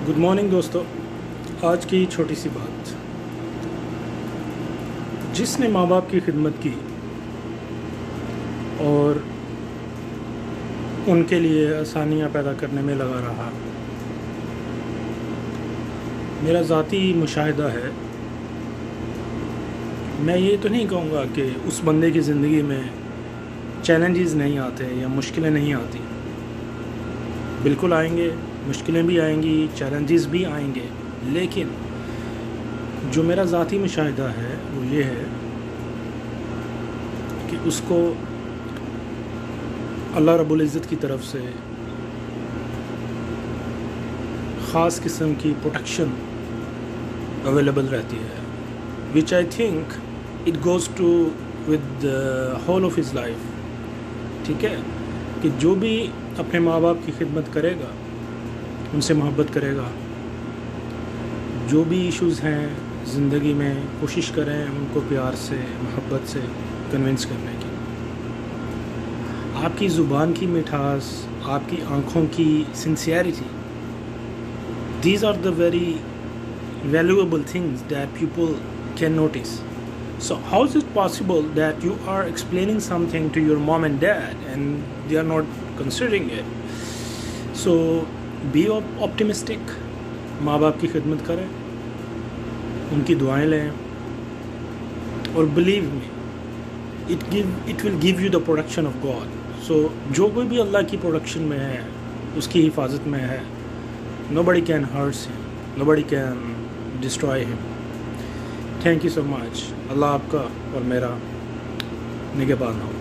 Good morning दोस्तों। आज की छोटी सी बात, जिसने माँ बाप की खिदमत की और उनके लिए आसानियाँ पैदा करने में लगा रहा, मेरा ज़ाती मुशाहिदा है। मैं ये तो नहीं कहूँगा कि उस बंदे की ज़िंदगी में चैलेंजेस नहीं आते या मुश्किलें नहीं आती। बिल्कुल आएंगे, मुश्किलें भी आएंगी, चैलेंजेस भी आएंगे, लेकिन जो मेरा ज़ाती मुशाहिदा है वो ये है कि उसको अल्लाह रब्बुल इज़्ज़त की तरफ से ख़ास किस्म की प्रोटेक्शन अवेलेबल रहती है, which I think it goes to with whole of his life. ठीक है कि जो भी अपने माँ बाप की खिदमत करेगा, उनसे मोहब्बत करेगा, जो भी इश्यूज़ हैं ज़िंदगी में, कोशिश करें उनको प्यार से, मोहब्बत से कन्विंस करने की। आपकी ज़ुबान की मिठास, आपकी आँखों की sincerity, these are the very valuable things that people can notice. So how is it possible that you are explaining something to your mom and dad and they are not considering it? So be optimistic. माँ बाप की खिदमत करें, उनकी दुआएं लें, और believe me, it will give you the protection of God. So जो कोई भी अल्लाह की प्रोडक्शन में है, उसकी हिफाजत में है, nobody can hurt him, nobody can destroy him. Thank you so much. अल्लाह आपका और मेरा निगहबान हो।